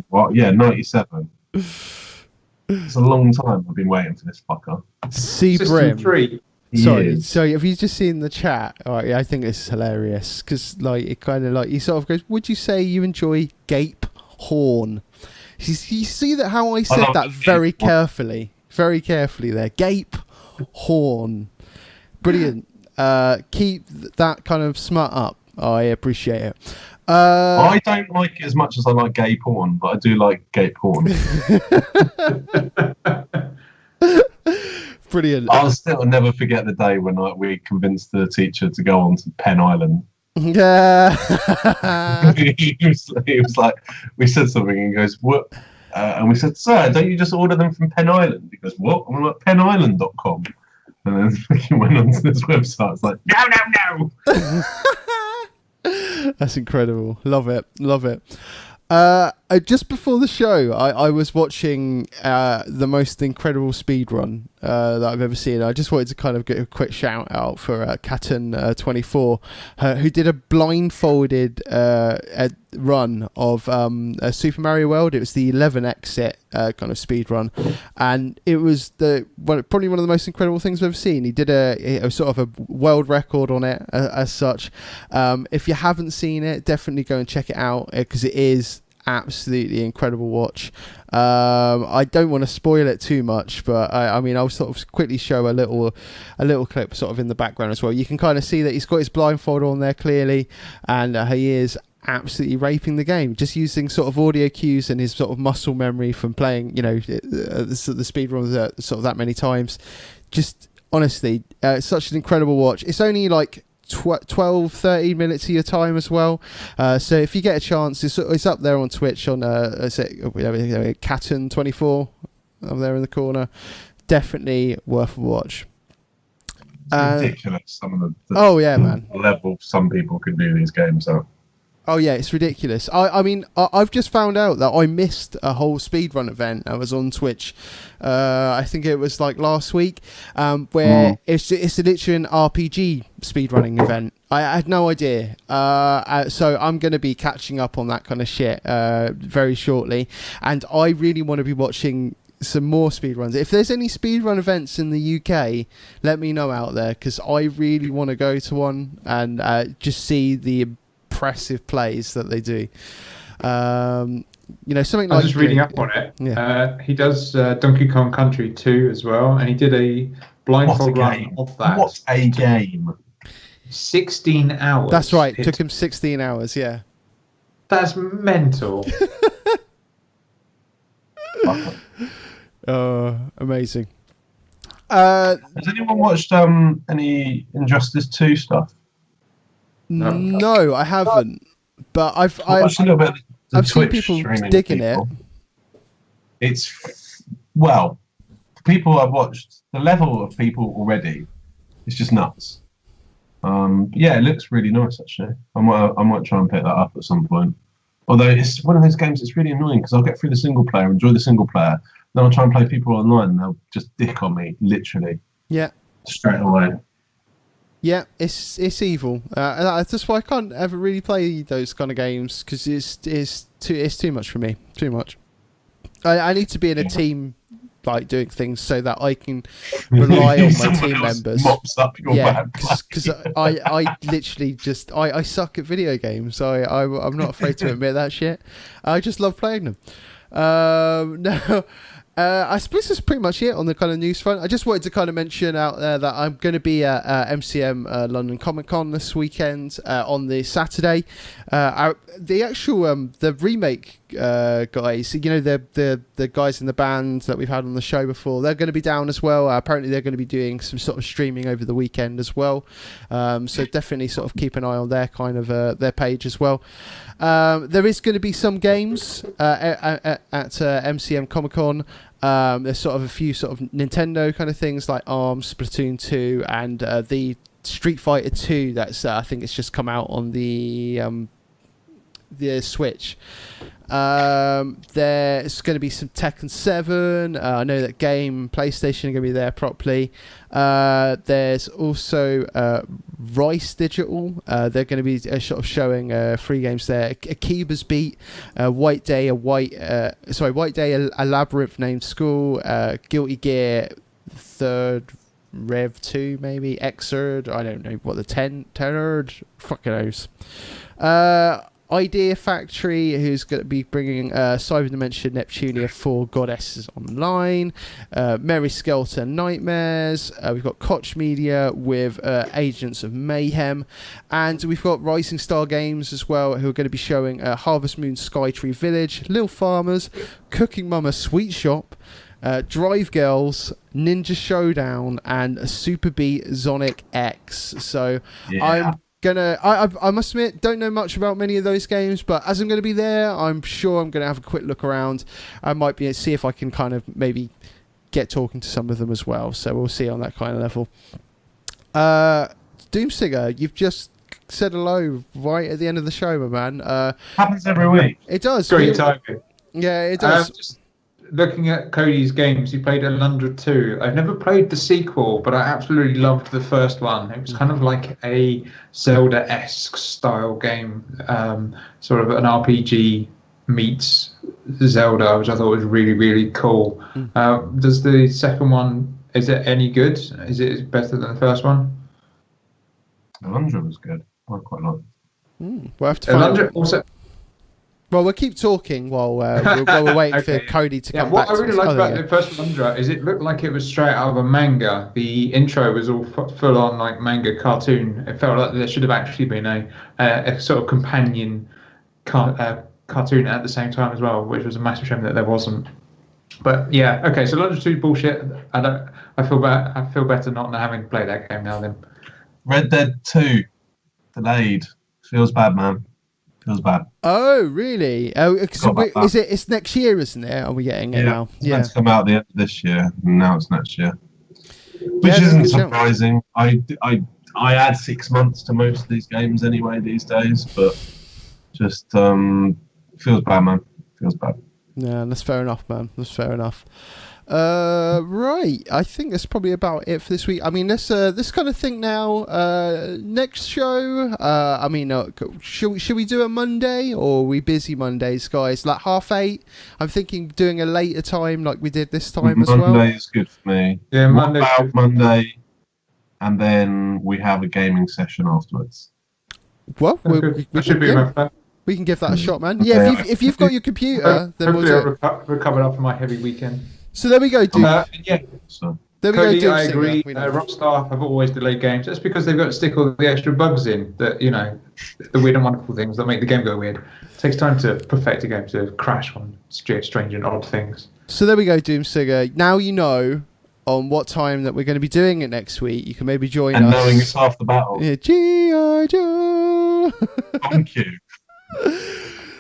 What? Yeah, 97. It's a long time I've been waiting for this fucker. System 3. Sorry. Have you just seen the chat? I think this is hilarious because, like, it kind of like he sort of goes, "Would you say you enjoy Gape Horn?" You see that how I said that very carefully there. Gape Horn, brilliant. Keep that kind of smut up. I appreciate it. I don't like it as much as I like gay porn, but I do like gay porn. Brilliant. I'll never forget the day when we convinced the teacher to go on to Penn Island. Yeah. he was like, we said something and he goes, what? And we said, sir, don't you just order them from Penn Island? He goes, what? I'm like, pennisland.com. And then he went onto this website. It's like, no. That's incredible. Love it. Just before the show, I was watching the most incredible speedrun that I've ever seen. I just wanted to kind of get a quick shout out for Katten24, who did a blindfolded run of Super Mario World. It was the 11 exit kind of speedrun, and it was probably one of the most incredible things I've ever seen. He did a sort of a world record on it as such. If you haven't seen it, definitely go and check it out because it is absolutely incredible watch. I don't want to spoil it too much, but I mean I'll sort of quickly show a little clip sort of in the background as well. You can kind of see that he's got his blindfold on there clearly, and he is absolutely raping the game, just using sort of audio cues and his sort of muscle memory from playing the speed runs sort of that many times. Just honestly, such an incredible watch. It's only like 12-13 minutes of your time as well, so if you get a chance, it's up there on Twitch on Katten24 up there in the corner. Definitely worth a watch. It's ridiculous some of the man, level some people can do these games at. Oh yeah, it's ridiculous. I mean, I've just found out that I missed a whole speedrun event. I was on Twitch. I think it was like last week, where it's literally an RPG speedrunning event. I had no idea. So I'm going to be catching up on that kind of shit very shortly, and I really want to be watching some more speedruns. If there's any speedrun events in the UK, let me know out there, because I really want to go to one and just see the impressive plays that they do. Something like, I was just reading up on it. Yeah. He does Donkey Kong Country 2 as well, and he did a blindfold run of that. What a game! 16 hours. That's right. It took him 16 hours. Yeah. That's mental. Amazing. Has anyone watched any Injustice 2 stuff? No, I haven't. But I've watched a little bit. I've seen people digging it. It's people I've watched, the level of people already, it's just nuts. It looks really nice actually. I might try and pick that up at some point. Although it's one of those games that's really annoying because I'll get through the single player, enjoy the single player, then I'll try and play people online and they'll just dick on me, literally. Yeah. Straight away. Yeah, it's evil. That's why I can't ever really play those kind of games because it's too much for me. Too much. I need to be in a team, like doing things so that I can rely on my team members. Mops up your bad because I literally just I suck at video games. I'm not afraid to admit that shit. I just love playing them. No. I suppose that's pretty much it on the kind of news front. I just wanted to kind of mention out there that I'm going to be at MCM London Comic Con this weekend on the Saturday. The actual the remake guys, you know, the guys in the band that we've had on the show before, they're going to be down as well. Apparently they're going to be doing some sort of streaming over the weekend as well. So definitely sort of keep an eye on their kind of their page as well. There is going to be some games at MCM Comic Con. There's sort of a few sort of Nintendo kind of things like ARMS, Splatoon 2, and the Street Fighter 2. That's I think it's just come out on the Switch. There's going to be some Tekken 7. I know that PlayStation are going to be there properly. There's also Rice Digital. They're going to be sort of showing 3 games there. Akiba's Beat, White Day, a Labyrinth Named School, Guilty Gear, Third Rev 2 maybe, Xrd, I don't know what the Tenard, fucking knows. Idea Factory, who's going to be bringing Cyber Dimension Neptunia 4 Goddesses Online, Mary Skeleton Nightmares, we've got Koch Media with Agents of Mayhem, and we've got Rising Star Games as well, who are going to be showing Harvest Moon Skytree Village, Little Farmers, Cooking Mama Sweet Shop, Drive Girls, Ninja Showdown, and Super Beat Sonic X. So yeah. I must admit, don't know much about many of those games, but as I'm going to be there, I'm sure I'm going to have a quick look around. I might see if I can kind of maybe get talking to some of them as well. So we'll see on that kind of level. Doomsinger, you've just said hello right at the end of the show, my man. Happens every week. It does. Great timing. Yeah, it does. Just looking at Cody's games, he played Alundra 2. I've never played the sequel, but I absolutely loved the first one. It was kind of like a Zelda-esque style game, sort of an RPG meets Zelda, which I thought was really, really cool. Does the second one, is it any good? Is it better than the first one? Alundra was good. I quite like it. We'll have to find Alundra also. Well, we'll keep talking while we're waiting for Cody to come back. What I really liked about the first Alundra is it looked like it was straight out of a manga. The intro was all full on like manga cartoon. It felt like there should have actually been a sort of companion cartoon at the same time as well, which was a massive shame that there wasn't. But yeah, okay. So Alundra 2 bullshit. I feel better not having played that game now. Then Red Dead 2 delayed. Feels bad, man. Feels bad. Oh, really? Oh, it's next year, isn't it? Are we getting it now? It's meant to come out the end of this year, and now it's next year. Which isn't surprising. I add 6 months to most of these games anyway these days, but just feels bad, man. Feels bad. Yeah, that's fair enough, man. That's fair enough. Right, I think that's probably about it for this week. I mean, let's kind of think now. Next show. I mean, should we do a Monday, or are we busy Mondays, guys? Like 8:30. I'm thinking doing a later time, like we did this time as well. Monday is good for me. Yeah, Monday. What about Monday, and then we have a gaming session afterwards. Well, we should be enough. We can give that a shot, man. Yeah, if you've got your computer, then we'll do it. I'll recover after my heavy weekend. So there we go, dude. Yeah. There we Cody, go, I agree. Rockstar have always delayed games. That's because they've got to stick all the extra bugs in that, you know, the weird and wonderful things that make the game go weird. It takes time to perfect a game, to crash on strange and odd things. So there we go, Doomsinger. Now you know on what time that we're going to be doing it next week. You can maybe join us. And knowing it's half the battle. Yeah, G.I. Joe. Thank you.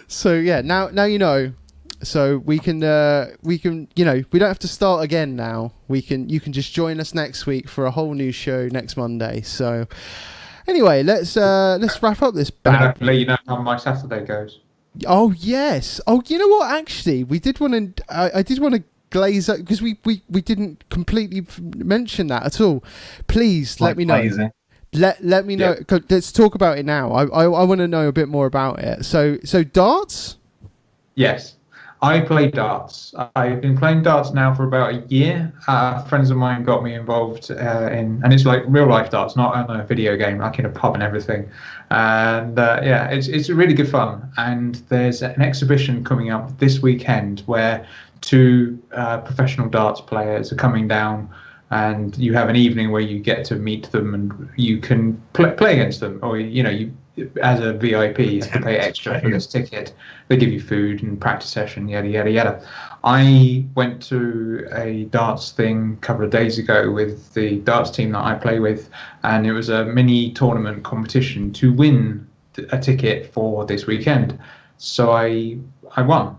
So yeah, now you know. So we can, you know, we don't have to start again now. You can just join us next week for a whole new show next Monday. So anyway, let's wrap up this. I have to let you know how my Saturday goes. Oh yes. Oh, you know what? Actually, we did want to. I did want to glaze up because we didn't completely mention that at all. Please let me know. Glazing. Let me know. Yeah. Let's talk about it now. I want to know a bit more about it. So darts. Yes, I play darts. I've been playing darts now for about a year. Friends of mine got me involved and it's like real life darts, not on a video game, like in a pub and everything. And yeah, it's really good fun. And there's an exhibition coming up this weekend where two professional darts players are coming down. And you have an evening where you get to meet them, and you can play against them, or you as a VIP you have to pay extra for this ticket. They give you food and practice session, yada yada yada. I went to a darts thing a couple of days ago with the darts team that I play with, and it was a mini tournament competition to win a ticket for this weekend. So I won,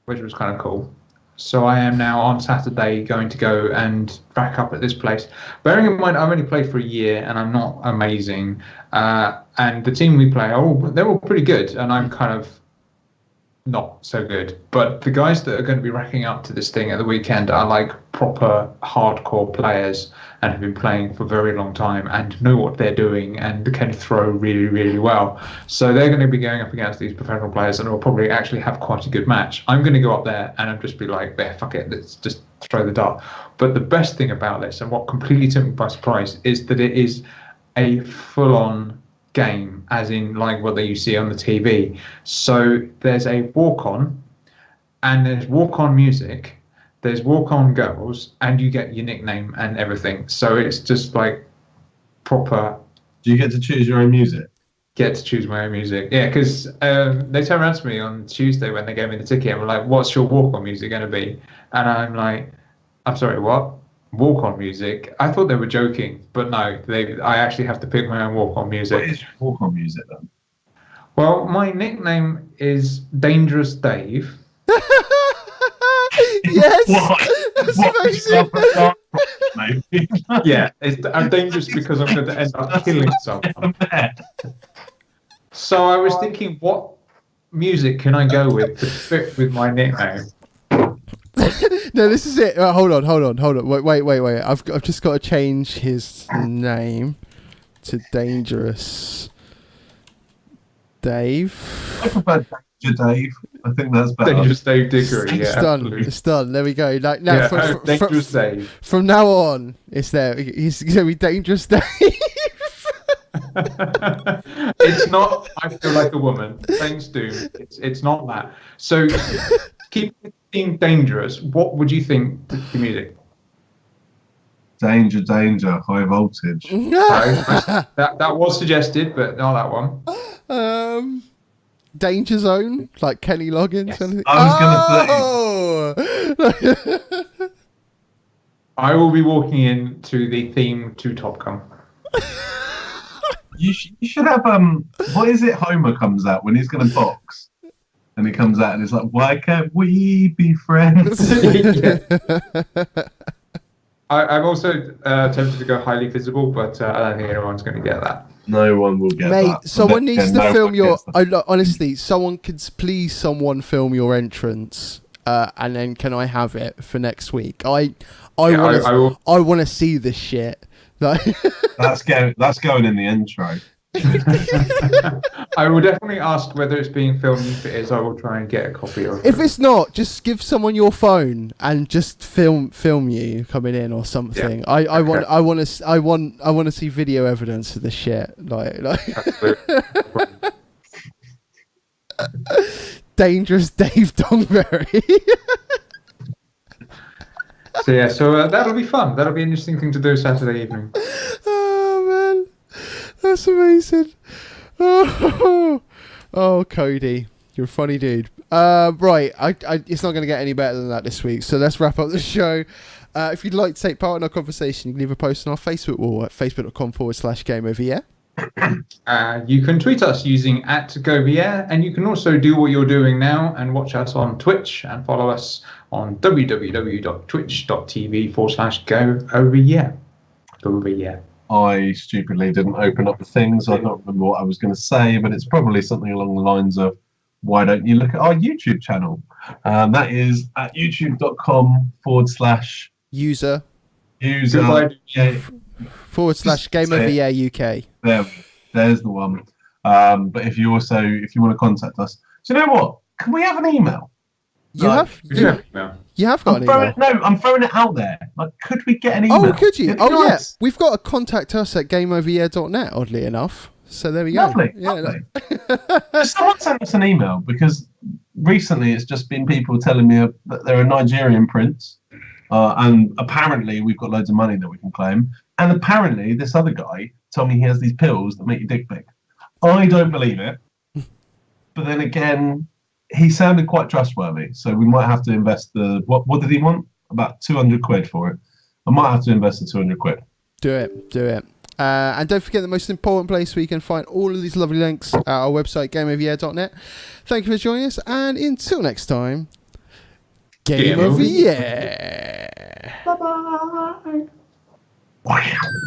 which was kind of cool. So I am now on Saturday going to go and back up at this place. Bearing in mind, I've only played for a year and I'm not amazing. And the team we play, they're all pretty good, and I'm kind of not so good. But the guys that are going to be racking up to this thing at the weekend are like proper hardcore players and have been playing for a very long time and know what they're doing and can throw really, really well. So they're going to be going up against these professional players and will probably actually have quite a good match. I'm going to go up there and I'll just be like, yeah, fuck it, let's just throw the dart. But the best thing about this, and what completely took me by surprise, is that it is a full-on game, as in like what you see on the TV. So there's a walk-on, and there's walk-on music, there's walk-on girls, and you get your nickname and everything. So it's just like proper. Do you get to choose your own music? Get to choose my own music, yeah. Because they turned around to me on Tuesday when they gave me the ticket and were like, "What's your walk-on music going to be?" And I'm like, "I'm sorry, what? Walk-on music?" I thought they were joking, but no, I actually have to pick my own walk-on music. What is your walk-on music then? Well, my nickname is Dangerous Dave. Yes, What? that's Amazing. Yeah, I'm dangerous because I'm going to end up killing someone. So I was thinking, what music can I go with to fit with my nickname? No, this is it. Hold on. Wait. I've just got to change his name to Dangerous Dave. I prefer Danger Dave. I think that's better. Dangerous Dave Dickery, yeah. It's done. Absolutely. It's done. There we go. Like now, Yeah, Dangerous Dave. From now on, it's there. He's going to be Dangerous Dave. It's not I Feel Like a Woman. Thanks, Doom. It's not that. So keep being dangerous. What would you think the music? Danger, high voltage. No, that was suggested, but not that one. Danger Zone, like Kenny Loggins. Yes. Anything? I was going to say. I will be walking into the theme to Top Gun. You should have what is it? Homer comes out when he's going to box, and he comes out and it's like, why can't we be friends? I'm also tempted to go Highly Visible, but I don't think anyone's going to get that. No one will get Mate, that. someone needs to film your. That. Honestly, someone someone film your entrance, and then can I have it for next week? I want to see this shit. Like, that's going in the intro. I will definitely ask whether it's being filmed. If it is, I will try and get a copy of it. If it's not, just give someone your phone and just film you coming in or something. Yeah. I want to see video evidence of the shit. Like Dangerous Dave Dongberry. So that'll be fun. That'll be an interesting thing to do Saturday evening. Oh man, that's amazing. Oh, Cody, you're a funny dude. Right, it's not going to get any better than that this week. So let's wrap up the show. If you'd like to take part in our conversation, you can leave a post on our Facebook wall at facebook.com/GameOverYear. You can tweet us using @GoVR, and you can also do what you're doing now and watch us on Twitch and follow us on www.twitch.tv/GoOverYear. GoOverYear. I stupidly didn't open up the things. I don't remember what I was going to say, but it's probably something along the lines of, why don't you look at our YouTube channel? That is at youtube.com/user /Game of the Year UK. There's the one. But if you want to contact us, do you know what? Can we have an email? You have got an email. I'm throwing it out there. Like, could we get an email? Oh, could you? Oh, nice. yeah. We've got a contact us at gameoveryear.net, oddly enough. So there we go. Lovely. Someone sent us an email, because recently it's just been people telling me that they're a Nigerian prince, and apparently we've got loads of money that we can claim, and apparently this other guy told me he has these pills that make your dick big. I don't believe it, but then again, he sounded quite trustworthy, so we might have to invest what did he want? About 200 quid for it. I might have to invest the 200 quid. Do it. And don't forget the most important place where you can find all of these lovely links at our website, gameoveryear.net. Thank you for joining us, and until next time, Game Over Year. Bye-bye.